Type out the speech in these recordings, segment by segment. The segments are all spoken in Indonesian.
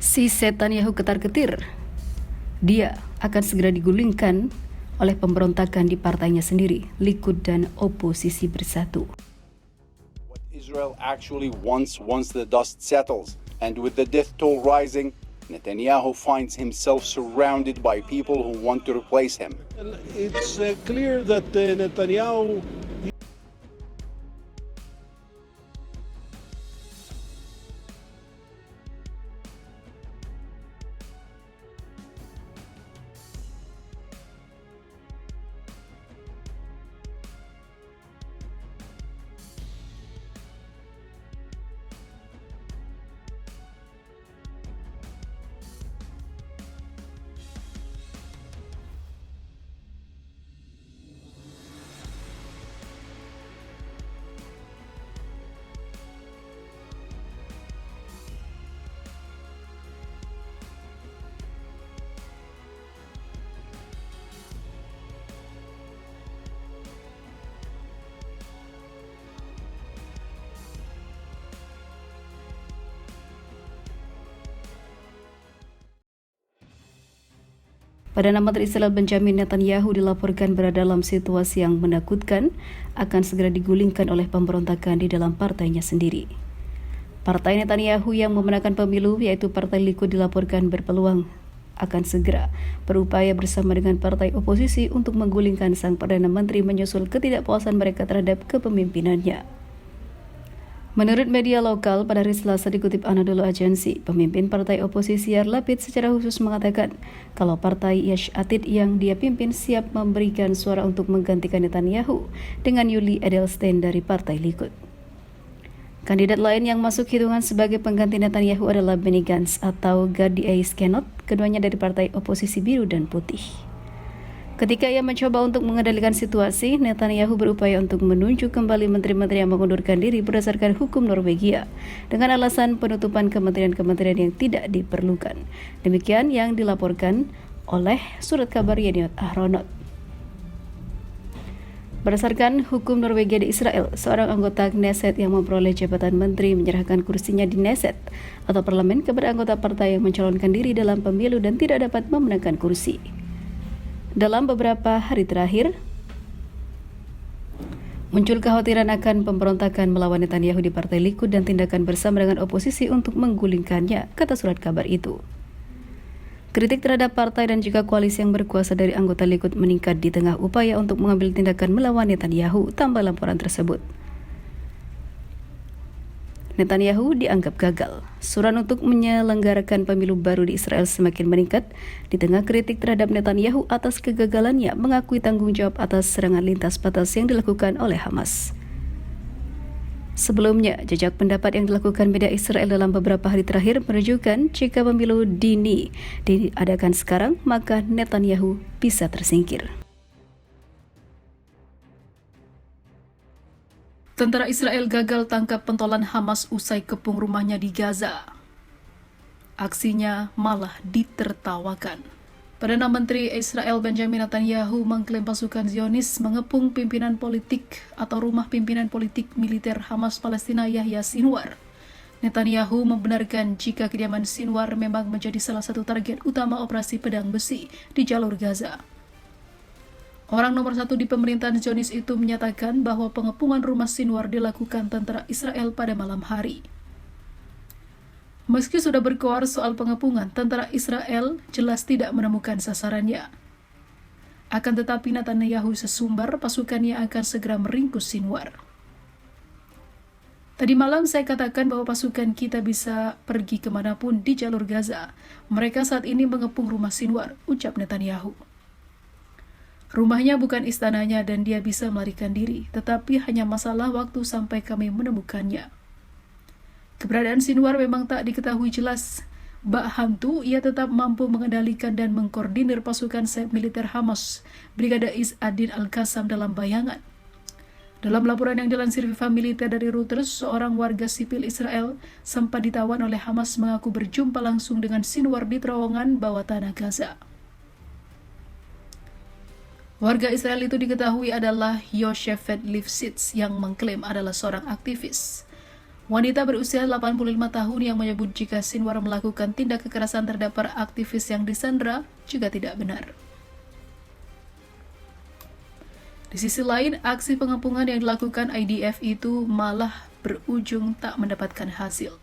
Si Netanyahu ketar-ketir. Dia akan segera digulingkan oleh pemberontakan di partainya sendiri, Likud dan oposisi bersatu. What Israel actually wants once the dust settles, and with the death toll rising, Netanyahu finds himself surrounded by people who want to replace him. It's clear that Netanyahu Perdana Menteri Israel Benjamin Netanyahu dilaporkan berada dalam situasi yang menakutkan, akan segera digulingkan oleh pemberontakan di dalam partainya sendiri. Partai Netanyahu yang memenangkan pemilu, yaitu Partai Likud, dilaporkan berpeluang akan segera berupaya bersama dengan partai oposisi untuk menggulingkan sang Perdana Menteri menyusul ketidakpuasan mereka terhadap kepemimpinannya. Menurut media lokal, pada hari Selasa dikutip Anadolu Agency, pemimpin partai oposisi Yair Lapid secara khusus mengatakan kalau partai Yesh Atid yang dia pimpin siap memberikan suara untuk menggantikan Netanyahu dengan Yuli Edelstein dari partai Likud. Kandidat lain yang masuk hitungan sebagai pengganti Netanyahu adalah Benny Gantz atau Gadi Eisenkot, keduanya dari partai oposisi biru dan putih. Ketika ia mencoba untuk mengendalikan situasi, Netanyahu berupaya untuk menunjuk kembali menteri-menteri yang mengundurkan diri berdasarkan hukum Norwegia dengan alasan penutupan kementerian-kementerian yang tidak diperlukan. Demikian yang dilaporkan oleh surat kabar Yediot Ahronot. Berdasarkan hukum Norwegia di Israel, seorang anggota Knesset yang memperoleh jabatan menteri menyerahkan kursinya di Knesset atau parlemen kepada anggota partai yang mencalonkan diri dalam pemilu dan tidak dapat memenangkan kursi. Dalam beberapa hari terakhir, muncul kekhawatiran akan pemberontakan melawan Netanyahu di Partai Likud dan tindakan bersama dengan oposisi untuk menggulingkannya, kata surat kabar itu. Kritik terhadap partai dan juga koalisi yang berkuasa dari anggota Likud meningkat di tengah upaya untuk mengambil tindakan melawan Netanyahu, tambah laporan tersebut. Netanyahu dianggap gagal. Suran untuk menyelenggarakan pemilu baru di Israel semakin meningkat di tengah kritik terhadap Netanyahu atas kegagalannya mengakui tanggung jawab atas serangan lintas batas yang dilakukan oleh Hamas. Sebelumnya, jejak pendapat yang dilakukan media Israel dalam beberapa hari terakhir menunjukkan jika pemilu dini diadakan sekarang, maka Netanyahu bisa tersingkir. Tentara Israel gagal tangkap pentolan Hamas usai kepung rumahnya di Gaza. Aksinya malah ditertawakan. Perdana Menteri Israel Benjamin Netanyahu mengklaim pasukan Zionis mengepung pimpinan politik atau rumah pimpinan politik militer Hamas Palestina Yahya Sinwar. Netanyahu membenarkan jika kediaman Sinwar memang menjadi salah satu target utama operasi pedang besi di jalur Gaza. Orang nomor satu di pemerintahan Zionis itu menyatakan bahwa pengepungan rumah Sinwar dilakukan tentara Israel pada malam hari. Meski sudah berkoar soal pengepungan, tentara Israel jelas tidak menemukan sasarannya. Akan tetapi Netanyahu sesumbar pasukannya akan segera meringkus Sinwar. Tadi malam saya katakan bahwa pasukan kita bisa pergi kemanapun di jalur Gaza. Mereka saat ini mengepung rumah Sinwar, ucap Netanyahu. Rumahnya bukan istananya dan dia bisa melarikan diri, tetapi hanya masalah waktu sampai kami menemukannya. Keberadaan Sinwar memang tak diketahui jelas. Bak hantu, ia tetap mampu mengendalikan dan mengkoordinir pasukan sayap militer Hamas, Brigade Is Adin Al-Qassam dalam bayangan. Dalam laporan yang dilansir Viva Militer dari Reuters, seorang warga sipil Israel sempat ditawan oleh Hamas mengaku berjumpa langsung dengan Sinwar di terowongan bawah tanah Gaza. Warga Israel itu diketahui adalah Yoshefet Lifshitz yang mengklaim adalah seorang aktivis. Wanita berusia 85 tahun yang menyebut jika Sinwar melakukan tindak kekerasan terhadap para aktivis yang disandra juga tidak benar. Di sisi lain, aksi pengepungan yang dilakukan IDF itu malah berujung tak mendapatkan hasil.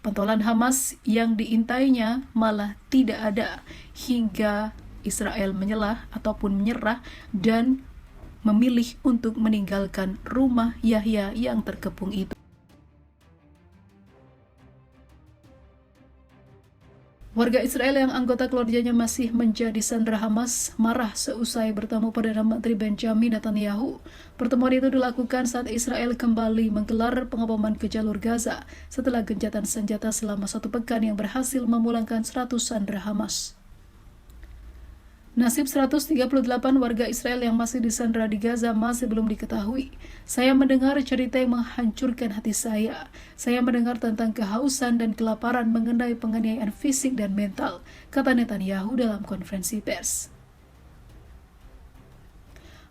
Pentolan Hamas yang diintainya malah tidak ada hingga Israel menyerah dan memilih untuk meninggalkan rumah Yahya yang terkepung itu. Warga Israel yang anggota keluarganya masih menjadi sandera Hamas marah seusai bertemu Perdana Menteri Benjamin Netanyahu. Pertemuan itu dilakukan saat Israel kembali menggelar pengeboman ke jalur Gaza setelah gencatan senjata selama 1 pekan yang berhasil memulangkan 100 sandera Hamas. Nasib 138 warga Israel yang masih disandera di Gaza masih belum diketahui. Saya mendengar cerita yang menghancurkan hati saya. Saya mendengar tentang kehausan dan kelaparan mengenai penganiayaan fisik dan mental, kata Netanyahu dalam konferensi pers.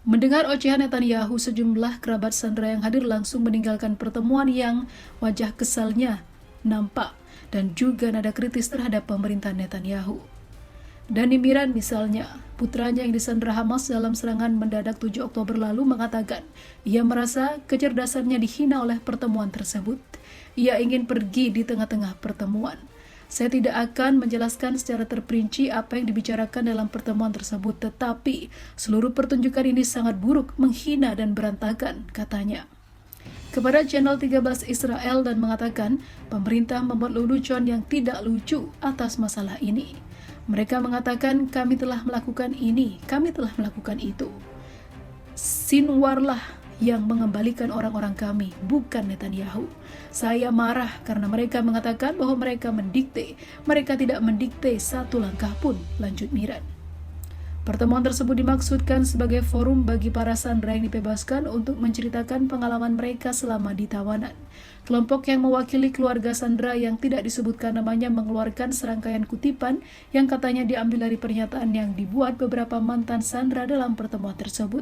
Mendengar ocehan Netanyahu, sejumlah kerabat sandera yang hadir langsung meninggalkan pertemuan yang wajah kesalnya nampak dan juga nada kritis terhadap pemerintahan Netanyahu. Dani Miran misalnya, putranya yang disandera Hamas dalam serangan mendadak 7 Oktober lalu mengatakan, ia merasa kecerdasannya dihina oleh pertemuan tersebut. Ia ingin pergi di tengah-tengah pertemuan. Saya tidak akan menjelaskan secara terperinci apa yang dibicarakan dalam pertemuan tersebut, tetapi seluruh pertunjukan ini sangat buruk, menghina dan berantakan, katanya. Kepada Channel 13 Israel dan mengatakan, pemerintah membuat lelucon yang tidak lucu atas masalah ini. Mereka mengatakan kami telah melakukan ini, kami telah melakukan itu. Sinwarlah yang mengembalikan orang-orang kami, bukan Netanyahu. Saya marah karena mereka mengatakan bahwa mereka mendikte. Mereka tidak mendikte satu langkah pun, lanjut Miran. Pertemuan tersebut dimaksudkan sebagai forum bagi para sandera yang dibebaskan untuk menceritakan pengalaman mereka selama di tawanan. Kelompok yang mewakili keluarga sandera yang tidak disebutkan namanya mengeluarkan serangkaian kutipan yang katanya diambil dari pernyataan yang dibuat beberapa mantan sandera dalam pertemuan tersebut.